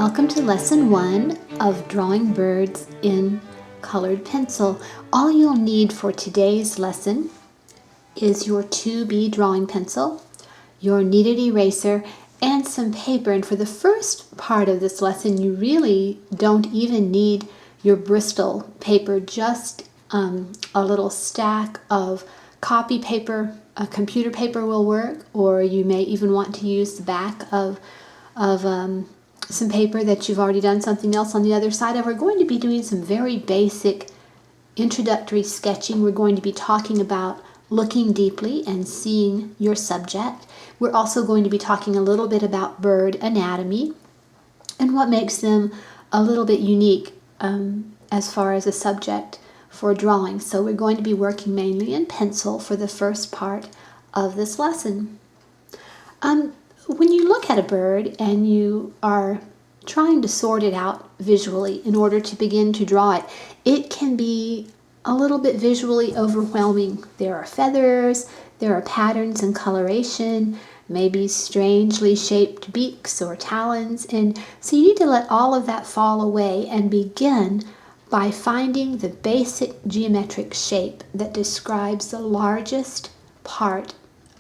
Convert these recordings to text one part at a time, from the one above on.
Welcome to Lesson 1 of Drawing Birds in Colored Pencil. All you'll need for today's lesson is your 2B drawing pencil, your kneaded eraser, and some paper. And for the first part of this lesson, you really don't even need your Bristol paper, just a little stack of copy paper. Computer paper will work, or you may even want to use the back of some paper that you've already done something else on the other side of. We're going to be doing some very basic introductory sketching. We're going to be talking about looking deeply and seeing your subject. We're also going to be talking a little bit about bird anatomy and what makes them a little bit unique as far as a subject for drawing. So we're going to be working mainly in pencil for the first part of this lesson. When you look at a bird and you are trying to sort it out visually in order to begin to draw it, it can be a little bit visually overwhelming. There are feathers, there are patterns and coloration, maybe strangely shaped beaks or talons, and so you need to let all of that fall away and begin by finding the basic geometric shape that describes the largest part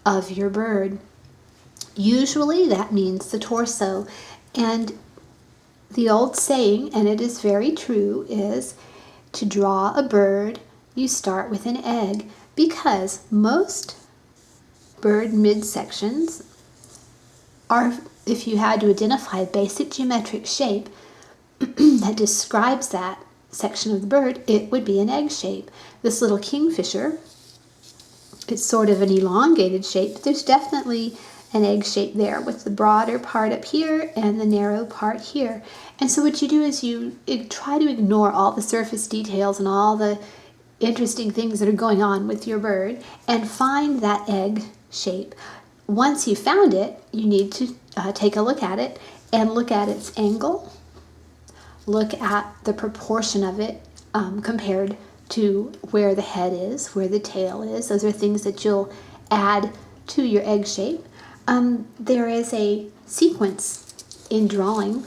of your bird. Usually that means the torso, and the old saying, and it is very true, is to draw a bird, you start with an egg, because most bird midsections are, if you had to identify a basic geometric shape that describes that section of the bird, it would be an egg shape. This little kingfisher, it's sort of an elongated shape, but there's definitely an egg shape there with the broader part up here and the narrow part here. And so what you do is you try to ignore all the surface details and all the interesting things that are going on with your bird and find that egg shape. Once you found it, you need to take a look at it and look at its angle, look at the proportion of it compared to where the head is, where the tail is. Those are things that you'll add to your egg shape. There is a sequence in drawing.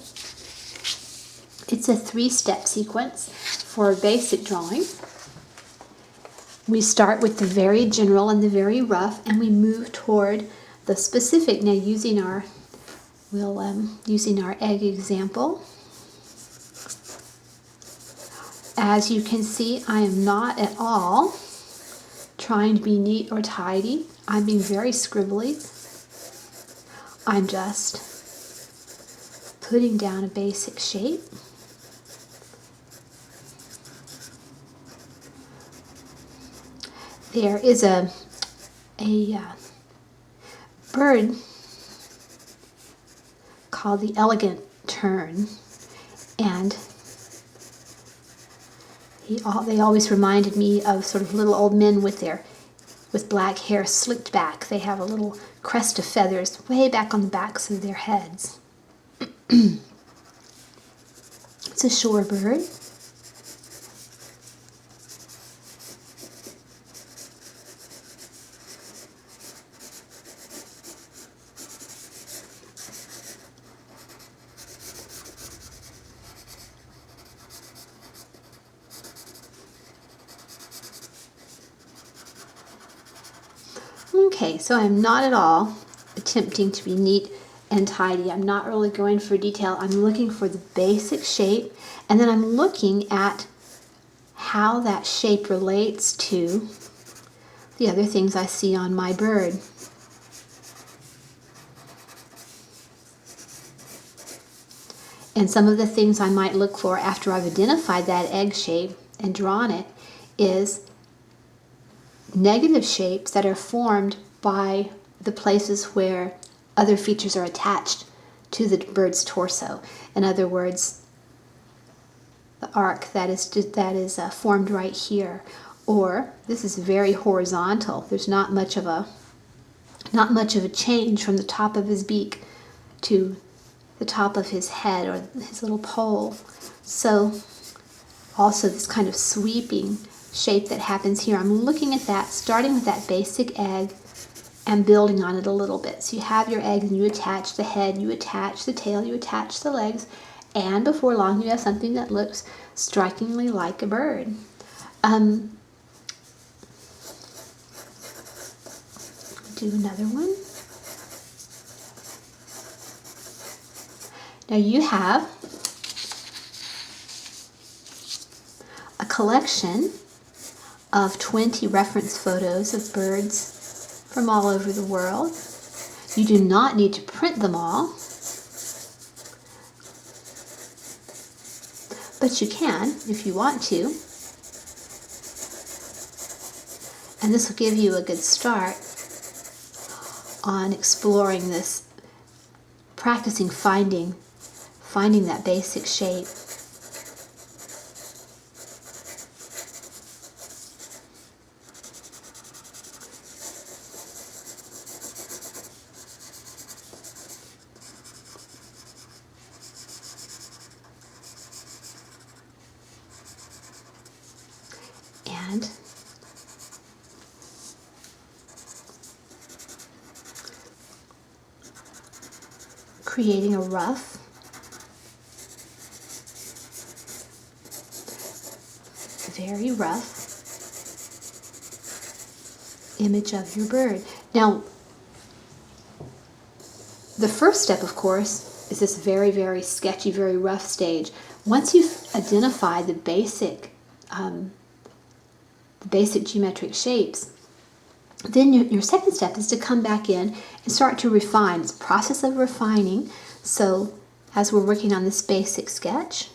It's a 3-step sequence for basic drawing. We start with the very general and the very rough, and we move toward the specific. Now, using our egg example. As you can see, I am not at all trying to be neat or tidy. I'm being very scribbly. I'm just putting down a basic shape. There is a bird called the elegant tern, and they always reminded me of sort of little old men with black hair slicked back. They have a little crest of feathers way back on the backs of their heads. It's a shorebird. Okay, so I'm not at all attempting to be neat and tidy. I'm not really going for detail. I'm looking for the basic shape, and then I'm looking at how that shape relates to the other things I see on my bird. And some of the things I might look for after I've identified that egg shape and drawn it is negative shapes that are formed by the places where other features are attached to the bird's torso. In other words, the arc that is formed right here, or this is very horizontal. There's not much of a change from the top of his beak to the top of his head or his little poll. So also this kind of sweeping shape that happens here. I'm looking at that, starting with that basic egg and building on it a little bit. So you have your egg and you attach the head, you attach the tail, you attach the legs, And before long, you have something that looks strikingly like a bird. Do another one. Now you have a collection of 20 reference photos of birds from all over the world. You do not need to print them all, but you can if you want to. And this will give you a good start on exploring this, practicing finding that basic shape. And creating a rough, very rough image of your bird. Now, the first step, of course, is this very, very sketchy, very rough stage. Once you've identified the basic geometric shapes, then your second step is to come back in and start to refine. It's a process of refining. So as we're working on this basic sketch,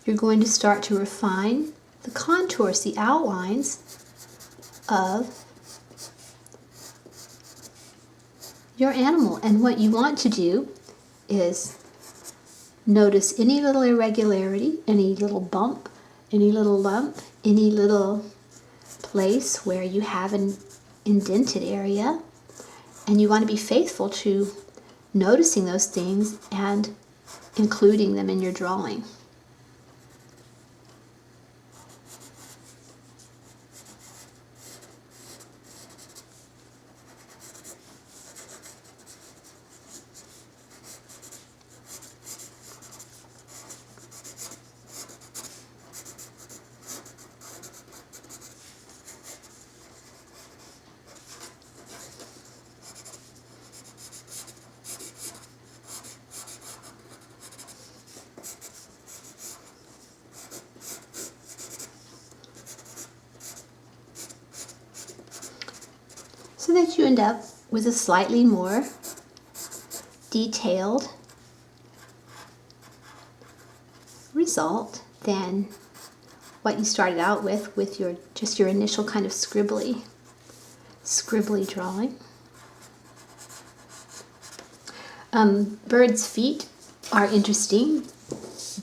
you're going to start to refine the contours, the outlines of your animal. And what you want to do is notice any little irregularity, any little bump, any little lump, any little place where you have an indented area. And you want to be faithful to noticing those things and including them in your drawing. So that you end up with a slightly more detailed result than what you started out with your initial kind of scribbly drawing. Birds' feet are interesting.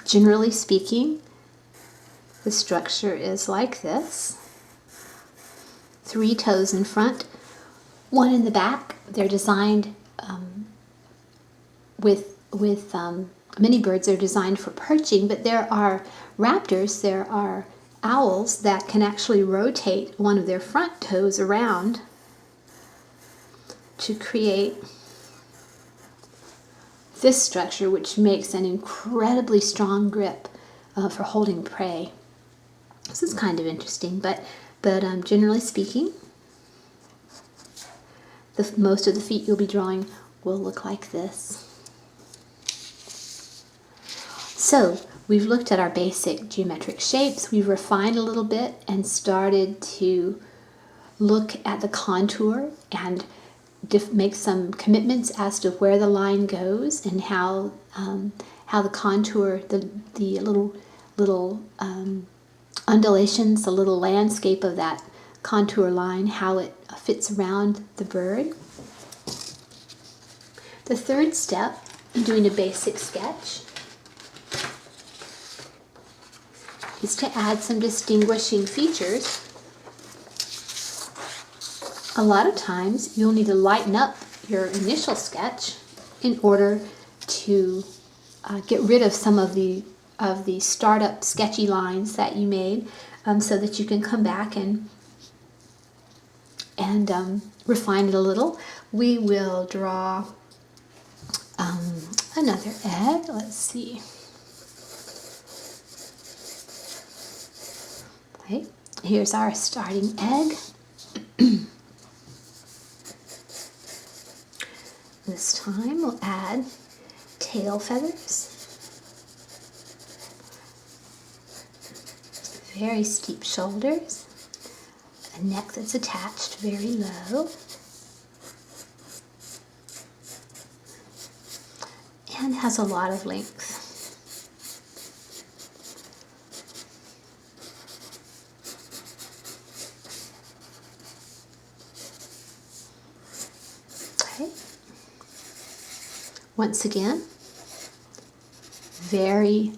Generally speaking, the structure is like this. 3 toes in front, 1 in the back. They're designed many birds are designed for perching, but there are raptors, there are owls that can actually rotate one of their front toes around to create this structure, which makes an incredibly strong grip for holding prey. This is kind of interesting, but generally speaking, most of the feet you'll be drawing will look like this. So we've looked at our basic geometric shapes. We've refined a little bit and started to look at the contour and make some commitments as to where the line goes and how the contour, the little undulations, the little landscape of that contour line, how it fits around the bird. The third step in doing a basic sketch is to add some distinguishing features. A lot of times you'll need to lighten up your initial sketch in order to get rid of some of the startup sketchy lines that you made, so that you can come back and and refine it a little, we will draw another egg. Let's see. Okay, here's our starting egg. This time we'll add tail feathers. Very steep shoulders. A neck that's attached very low. And has a lot of length. Okay. Once again, very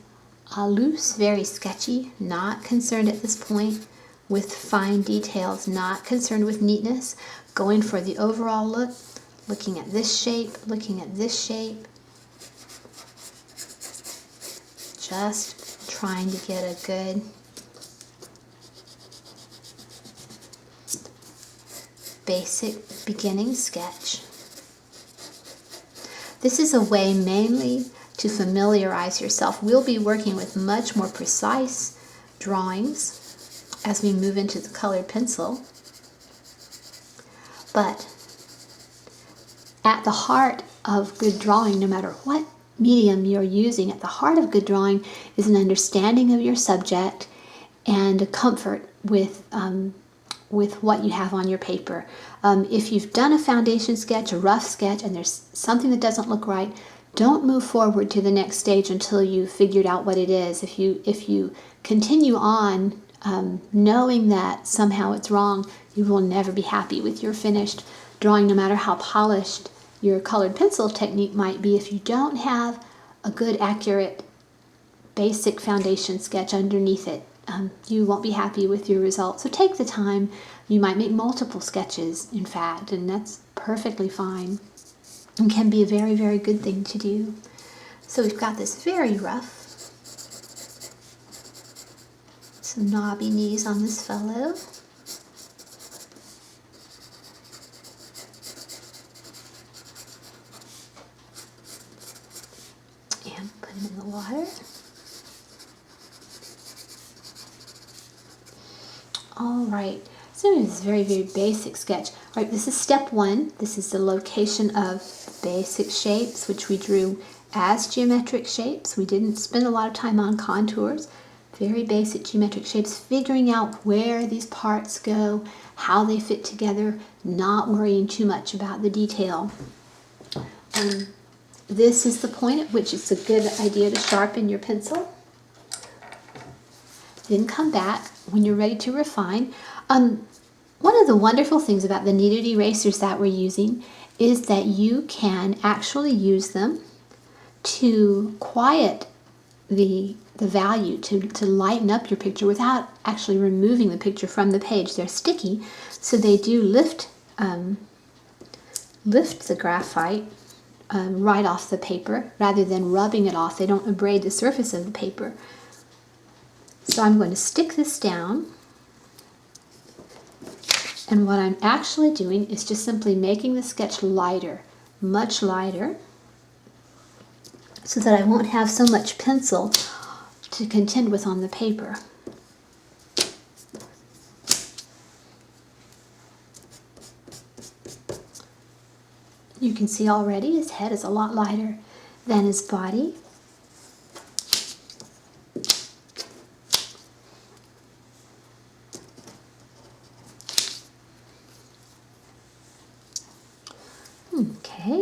loose, very sketchy, not concerned at this point with fine details, not concerned with neatness, going for the overall look, looking at this shape, looking at this shape, just trying to get a good basic beginning sketch. This is a way mainly to familiarize yourself. We'll be working with much more precise drawings as we move into the colored pencil. But at the heart of good drawing, no matter what medium you're using, at the heart of good drawing is an understanding of your subject and a comfort with what you have on your paper. If you've done a foundation sketch, a rough sketch, and there's something that doesn't look right, don't move forward to the next stage until you've figured out what it is. If you continue on knowing that somehow it's wrong, you will never be happy with your finished drawing, no matter how polished your colored pencil technique might be. If you don't have a good, accurate, basic foundation sketch underneath it, you won't be happy with your results. So take the time. You might make multiple sketches, in fact, and that's perfectly fine and can be a very, very good thing to do. So we've got this very rough, some knobby knees on this fellow. And put him in the water. All right, so this is a very, very basic sketch. All right, this is step one. This is the location of basic shapes, which we drew as geometric shapes. We didn't spend a lot of time on contours. Very basic geometric shapes, figuring out where these parts go, how they fit together, not worrying too much about the detail. This is the point at which it's a good idea to sharpen your pencil. Then come back when you're ready to refine. One of the wonderful things about the kneaded erasers that we're using is that you can actually use them to quiet the value, to lighten up your picture without actually removing the picture from the page. They're sticky, so they do lift the graphite right off the paper rather than rubbing it off. They don't abrade the surface of the paper. So I'm going to stick this down, and what I'm actually doing is just simply making the sketch lighter, much lighter, so that I won't have so much pencil to contend with on the paper. You can see already his head is a lot lighter than his body. Okay.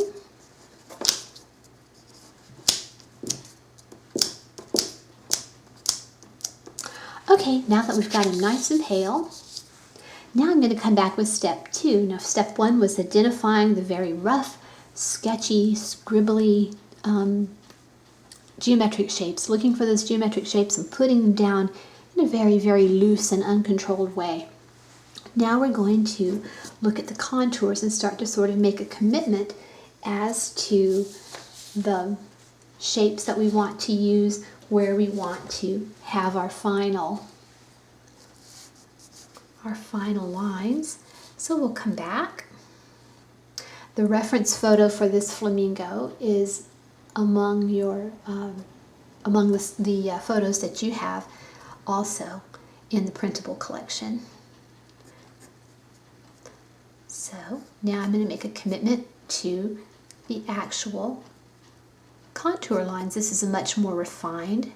Okay, now that we've got him nice and pale, now I'm going to come back with step two. Now, step one was identifying the very rough, sketchy, scribbly geometric shapes, looking for those geometric shapes and putting them down in a very, very loose and uncontrolled way. Now we're going to look at the contours and start to sort of make a commitment as to the shapes that we want to use, where we want to have our final lines. So we'll come back. The reference photo for this flamingo is among your among the photos that you have also in the printable collection. So now I'm going to make a commitment to the actual contour lines. This is a much more refined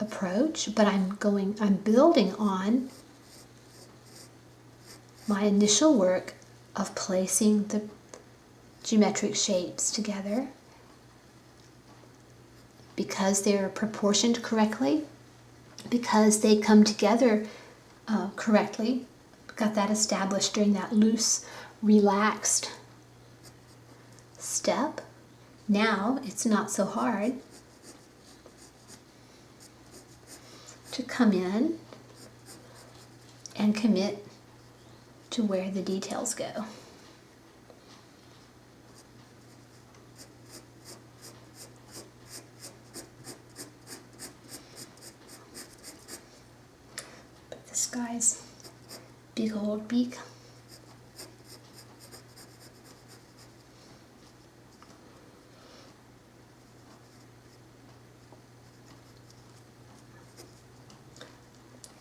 approach, but I'm building on my initial work of placing the geometric shapes together. Because they're proportioned correctly, because they come together correctly, got that established during that loose, relaxed step. Now it's not so hard to come in and commit to where the details go. Put this guy's big old beak.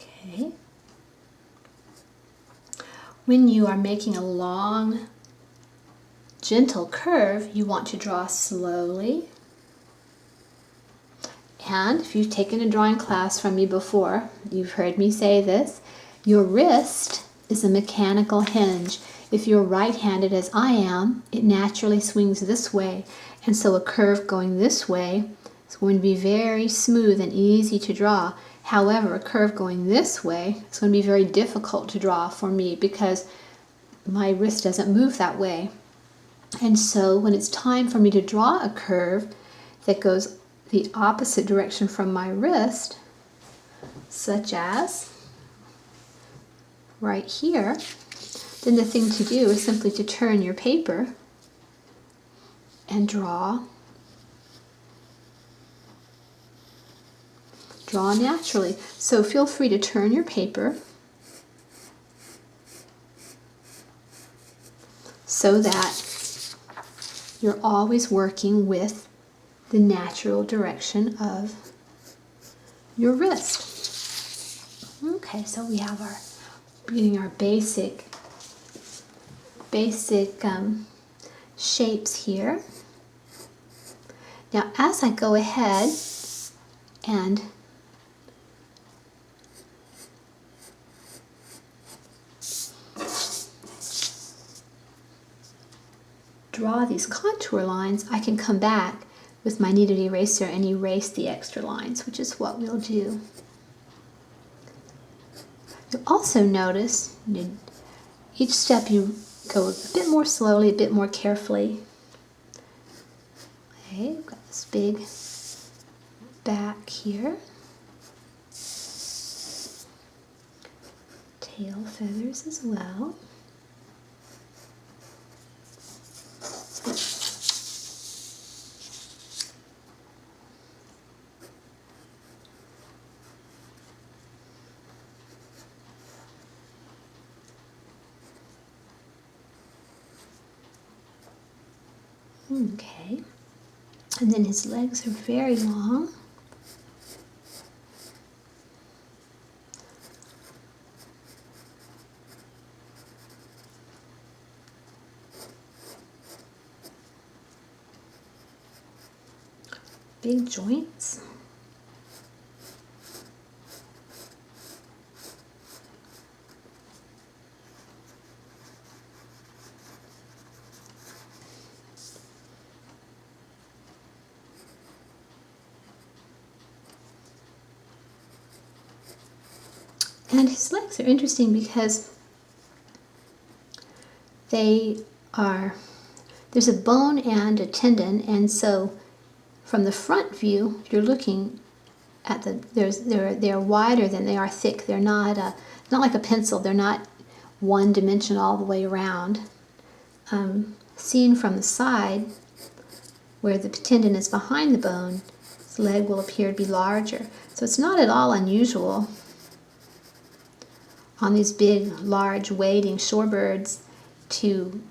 Okay. When you are making a long, gentle curve, you want to draw slowly. And if you've taken a drawing class from me before, you've heard me say this, your wrist is a mechanical hinge. If you're right-handed as I am, it naturally swings this way. And so a curve going this way is going to be very smooth and easy to draw. However, a curve going this way is going to be very difficult to draw for me because my wrist doesn't move that way. And so when it's time for me to draw a curve that goes the opposite direction from my wrist, such as right here, then the thing to do is simply to turn your paper and draw naturally. So feel free to turn your paper so that you're always working with the natural direction of your wrist. Okay, so we have our getting our basic shapes here. Now, as I go ahead and draw these contour lines, I can come back with my kneaded eraser and erase the extra lines, which is what we'll do. You'll also notice each step you go a bit more slowly, a bit more carefully. Okay, we've got this big back here. Tail feathers as well. Okay, and then his legs are very long. Big joints. And his legs are interesting because there's a bone and a tendon, and so from the front view, you're looking at they're wider than they are thick. They're not like a pencil. They're not one dimension all the way around. Seen from the side, where the tendon is behind the bone, his leg will appear to be larger. So it's not at all unusual on these big, large, wading shorebirds to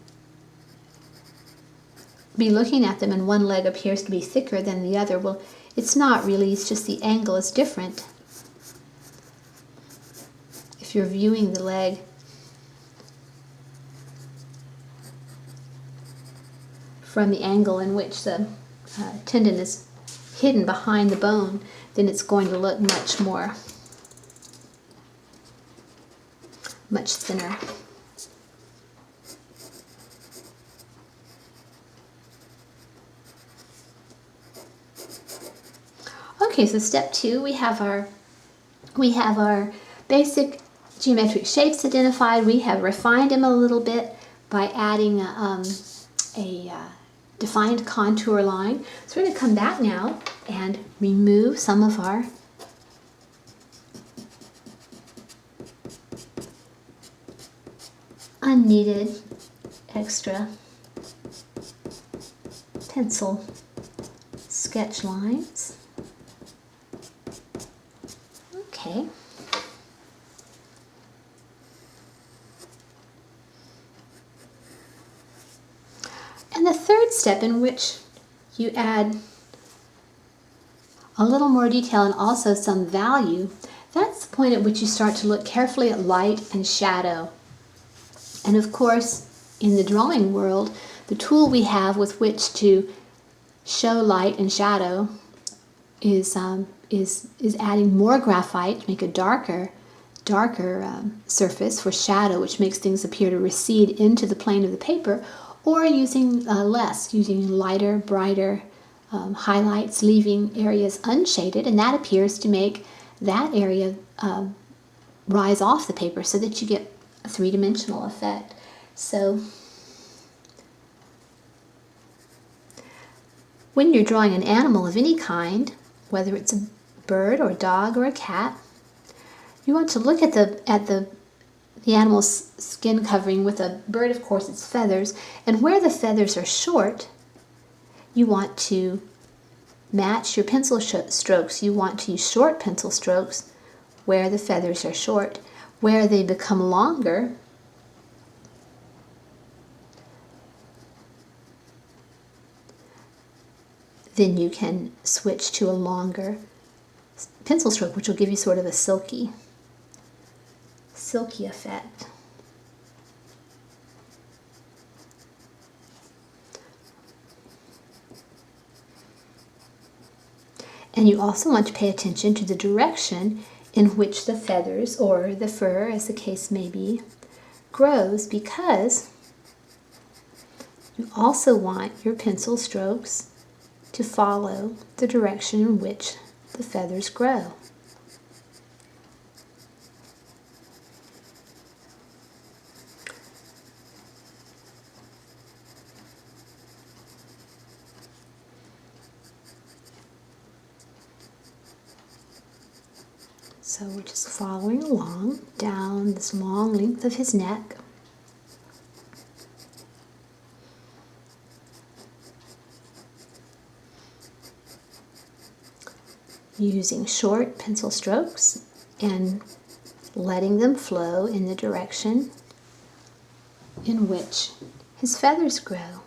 be looking at them and one leg appears to be thicker than the other. Well, it's not really, it's just the angle is different. If you're viewing the leg from the angle in which the tendon is hidden behind the bone, then it's going to look much thinner. Okay, so step 2, we have our basic geometric shapes identified. We have refined them a little bit by adding a defined contour line. So we're going to come back now and remove some of our unneeded extra pencil sketch lines. Okay. And the third step, in which you add a little more detail and also some value, that's the point at which you start to look carefully at light and shadow. And of course, in the drawing world, the tool we have with which to show light and shadow is adding more graphite to make a darker surface for shadow, which makes things appear to recede into the plane of the paper, or using using lighter, brighter highlights, leaving areas unshaded, and that appears to make that area rise off the paper so that you get a three-dimensional effect. So when you're drawing an animal of any kind, whether it's a bird or a dog or a cat, you want to look at the animal's skin covering. With a bird, of course, it's feathers, and where the feathers are short, you want to match your pencil strokes. You want to use short pencil strokes where the feathers are short. Where they become longer, then you can switch to a longer pencil stroke, which will give you sort of a silky effect. And you also want to pay attention to the direction in which the feathers, or the fur, as the case may be, grows, because you also want your pencil strokes to follow the direction in which the feathers grow. So we're just following along down this long length of his neck. Using short pencil strokes and letting them flow in the direction in which his feathers grow.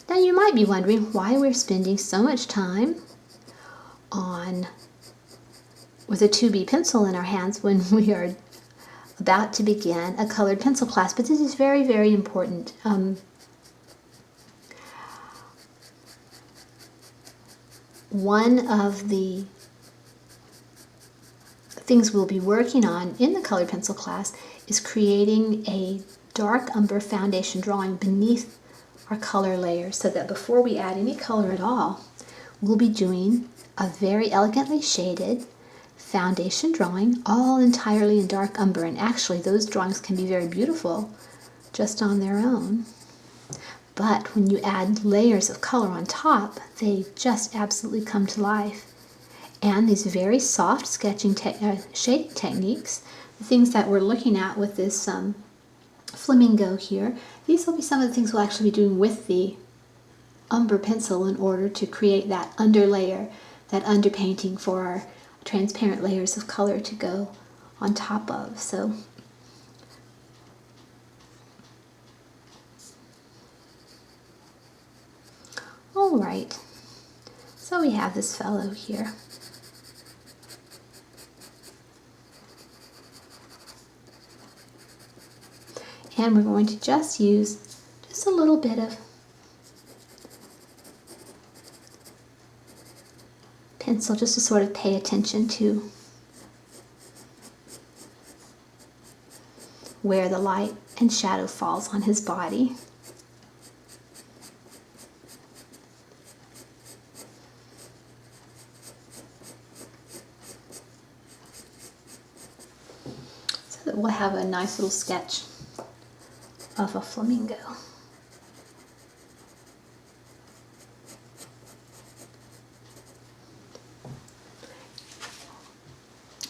Now you might be wondering why we're spending so much time with a 2B pencil in our hands when we are about to begin a colored pencil class, but this is very, very important. One of the things we'll be working on in the colored pencil class is creating a dark umber foundation drawing beneath our color layer, so that before we add any color at all, we'll be doing a very elegantly shaded foundation drawing, all entirely in dark umber. And actually those drawings can be very beautiful just on their own. But when you add layers of color on top, they just absolutely come to life. And these very soft sketching shading techniques, the things that we're looking at with this flamingo here, these will be some of the things we'll actually be doing with the umber pencil in order to create that underlayer, that underpainting for our transparent layers of color to go on top of. So all right, so we have this fellow here. And we're going to just use just a little bit of pencil just to sort of pay attention to where the light and shadow falls on his body. So that we'll have a nice little sketch of a flamingo.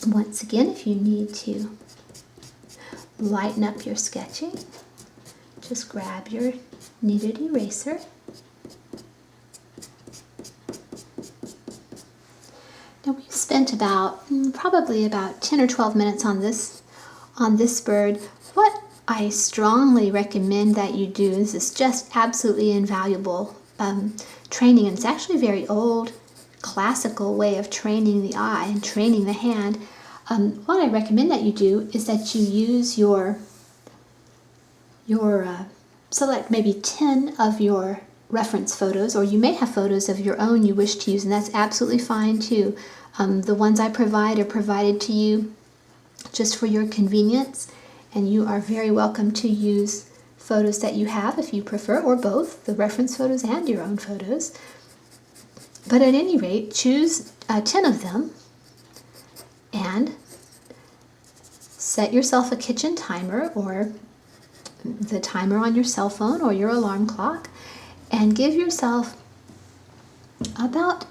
Once again, if you need to lighten up your sketching, just grab your kneaded eraser Now we've spent probably about 10 or 12 minutes on this bird. What I strongly recommend that you do, this is just absolutely invaluable training, and it's actually a very old classical way of training the eye and training the hand. What I recommend that you do is that you use your select maybe 10 of your reference photos, or you may have photos of your own you wish to use, and that's absolutely fine too. The ones I provide are provided to you just for your convenience, and you are very welcome to use photos that you have if you prefer, or both, the reference photos and your own photos. But at any rate, choose 10 of them and set yourself a kitchen timer or the timer on your cell phone or your alarm clock, and give yourself about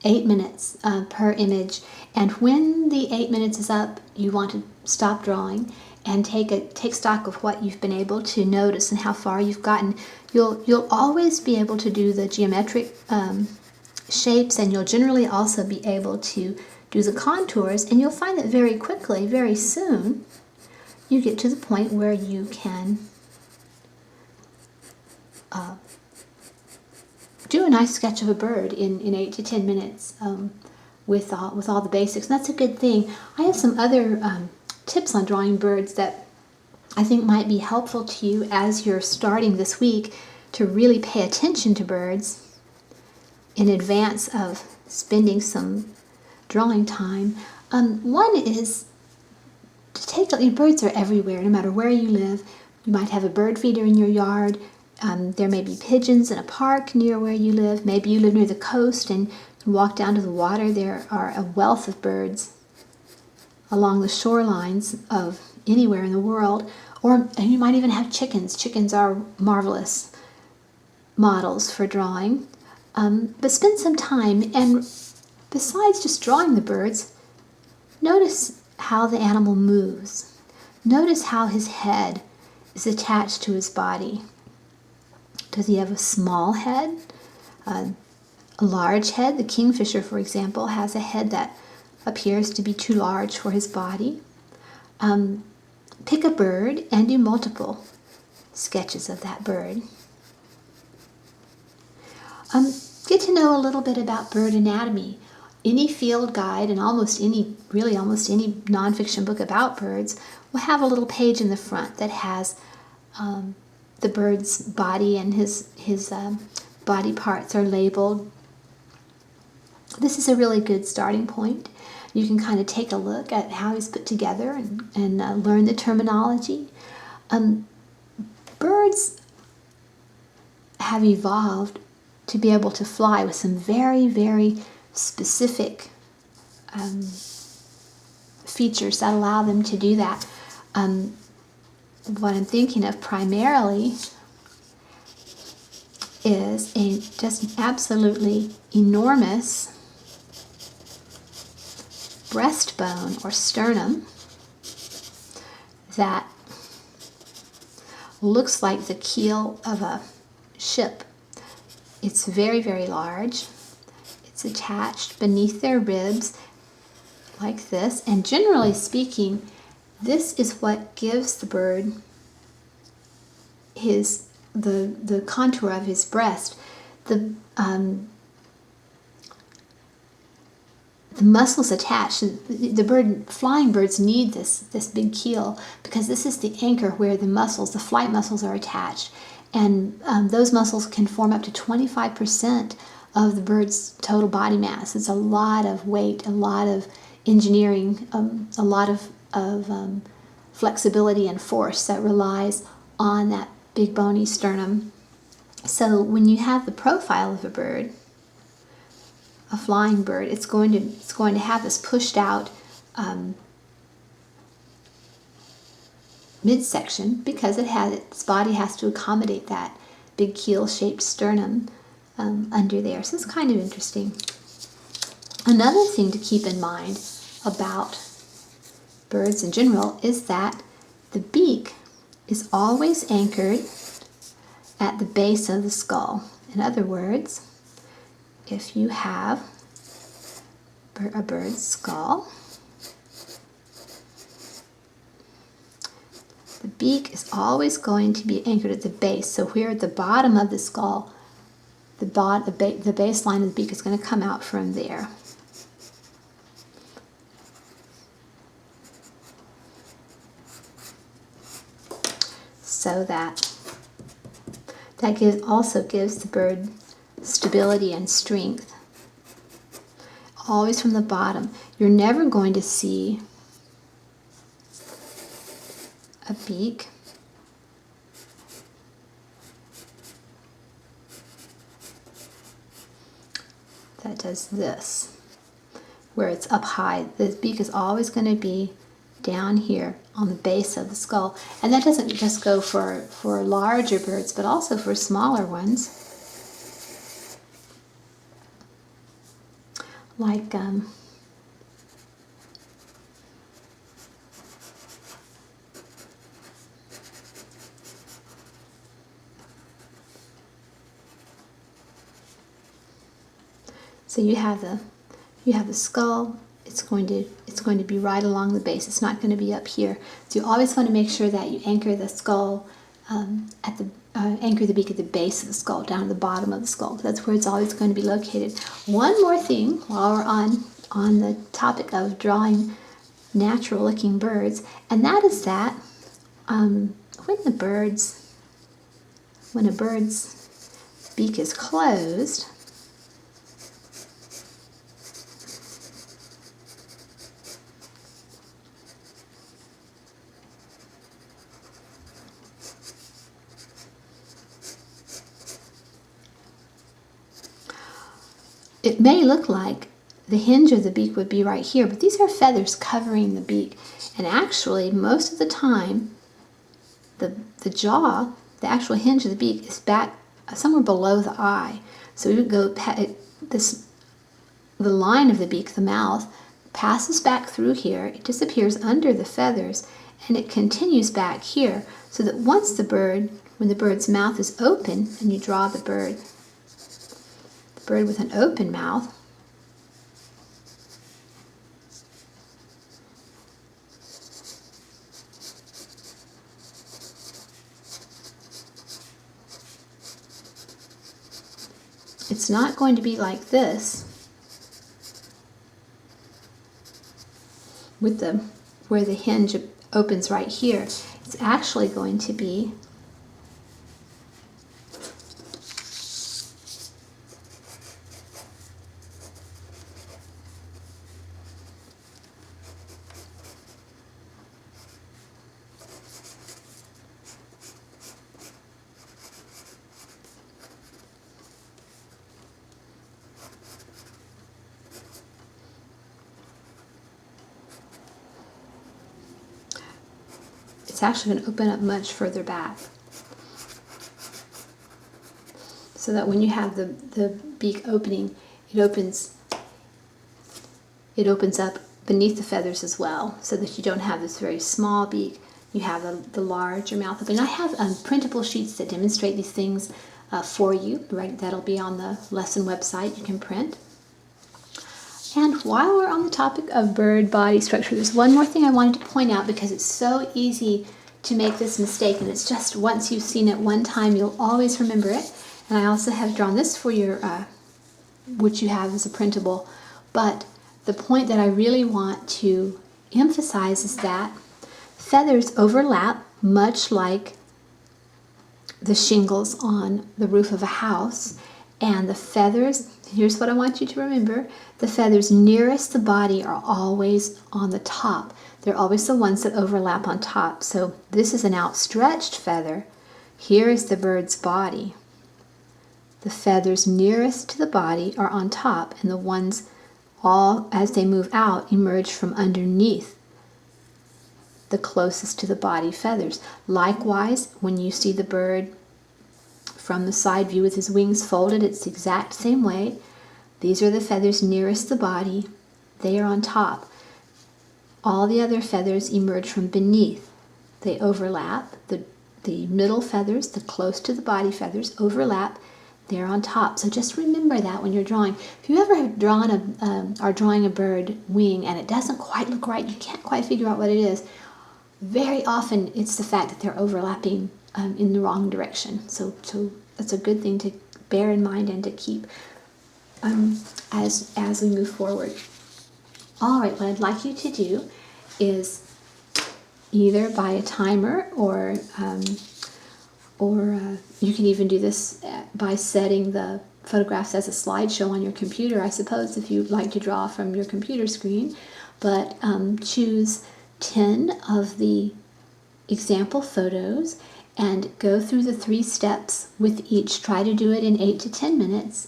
8 minutes per image. And when the 8 minutes is up, you want to stop drawing and take stock of what you've been able to notice and how far you've gotten. You'll always be able to do the geometric shapes, and you'll generally also be able to do the contours, and you'll find that very quickly, very soon, you get to the point where you can do a nice sketch of a bird in 8 to 10 minutes with all the basics. And that's a good thing. I have some other tips on drawing birds that I think might be helpful to you as you're starting this week to really pay attention to birds in advance of spending some drawing time. One is to take your birds are everywhere, no matter where you live. You might have a bird feeder in your yard. There may be pigeons in a park near where you live. Maybe you live near the coast and can walk down to the water. There are a wealth of birds along the shorelines of anywhere in the world. And you might even have chickens. Chickens are marvelous models for drawing. But spend some time, and besides just drawing the birds, notice how the animal moves. Notice how his head is attached to his body. Does he have a small head, a large head? The kingfisher, for example, has a head that appears to be too large for his body. Pick a bird and do multiple sketches of that bird. Get to know a little bit about bird anatomy. Any field guide and almost any nonfiction book about birds will have a little page in the front that has the bird's body, and his body parts are labeled. This is a really good starting point. You can kind of take a look at how he's put together and learn the terminology. Birds have evolved to be able to fly with some very, very specific features that allow them to do that. What I'm thinking of primarily is just an absolutely enormous breastbone or sternum that looks like the keel of a ship. It's very, very large. It's attached beneath their ribs. like this. And generally speaking, this is what gives the bird the contour of his breast. The muscles attached. The flying birds need this big keel because this is the anchor where the flight muscles are attached, and those muscles can form up to 25% of the bird's total body mass. It's a lot of weight, a lot of engineering, a lot of flexibility and force that relies on that big bony sternum. So when you have the profile of a bird, a flying bird, it's going to have this pushed out midsection because its body has to accommodate that big keel-shaped sternum under there. So it's kind of interesting. Another thing to keep in mind about birds in general is that the beak is always anchored at the base of the skull. In other words, if you have a bird's skull, the beak is always going to be anchored at the base. So here at the bottom of the skull, the baseline of the beak is going to come out from there. So that also gives the bird stability and strength. Always from the bottom. You're never going to see a beak that does this, where it's up high. The beak is always going to be down here on the base of the skull. And that doesn't just go for larger birds, but also for smaller ones. Like so you have the skull. It's going to be right along the base. It's not going to be up here. So you always want to make sure that you anchor the skull anchor the beak at the base of the skull, down at the bottom of the skull. That's where it's always going to be located. One more thing while we're on the topic of drawing natural-looking birds, and that is that when a bird's beak is closed, it may look like the hinge of the beak would be right here, but these are feathers covering the beak. And actually, most of the time, the jaw, the actual hinge of the beak, is back somewhere below the eye. So we would go, the line of the beak, the mouth, passes back through here, it disappears under the feathers, and it continues back here, so that when the bird's mouth is open, and you draw the bird with an open mouth, it's not going to be like this with where the hinge opens right here. It's actually going to be it's actually going to open up much further back. So that when you have the beak opening, it opens up beneath the feathers as well, so that you don't have this very small beak. You have the larger mouth open. I have printable sheets that demonstrate these things for you. Right, that'll be on the lesson website. You can print. And while we're on the topic of bird body structure, there's one more thing I wanted to point out because it's so easy to make this mistake, and it's just once you've seen it one time, you'll always remember it. And I also have drawn this for your, which you have as a printable. But the point that I really want to emphasize is that feathers overlap much like the shingles on the roof of a house, and the feathers, here's what I want you to remember, the feathers nearest the body are always on the top. They're always the ones that overlap on top. So this is an outstretched feather. Here is the bird's body. The feathers nearest to the body are on top, and the ones all, as they move out, emerge from underneath the closest to the body feathers. Likewise, when you see the bird from the side view with his wings folded, it's the exact same way. These are the feathers nearest the body. They are on top. All the other feathers emerge from beneath. They overlap. The middle feathers, the close to the body feathers, overlap. They're on top. So just remember that when you're drawing. If you ever have drawn are drawing a bird wing and it doesn't quite look right, you can't quite figure out what it is, very often it's the fact that they're overlapping in the wrong direction. So that's a good thing to bear in mind and to keep as we move forward. All right, what I'd like you to do is either by a timer or you can even do this by setting the photographs as a slideshow on your computer, I suppose, if you'd like to draw from your computer screen. But choose 10 of the example photos and go through the 3 steps with each. Try to do it in 8 to 10 minutes.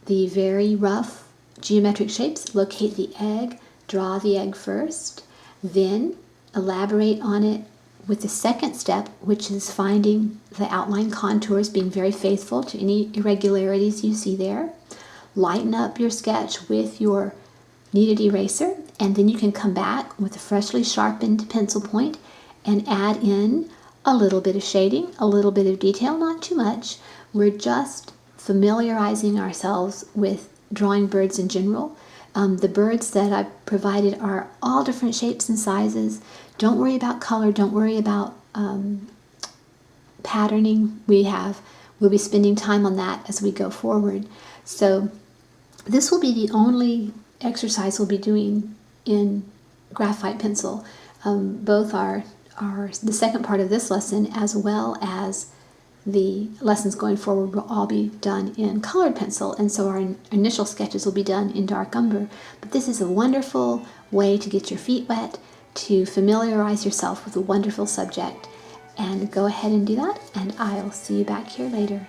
The very rough geometric shapes, locate the egg, draw the egg first, then elaborate on it with the second step, which is finding the outline contours, being very faithful to any irregularities you see there. Lighten up your sketch with your kneaded eraser, and then you can come back with a freshly sharpened pencil point and add in a little bit of shading, a little bit of detail, not too much. We're just familiarizing ourselves with drawing birds in general. The birds that I provided are all different shapes and sizes. Don't worry about color, don't worry about patterning. We'll be spending time on that as we go forward. So this will be the only exercise we'll be doing in graphite pencil. Both are the second part of this lesson, as well as the lessons going forward, will all be done in colored pencil, and so our initial sketches will be done in dark umber. But this is a wonderful way to get your feet wet, to familiarize yourself with a wonderful subject, and go ahead and do that, and I'll see you back here later.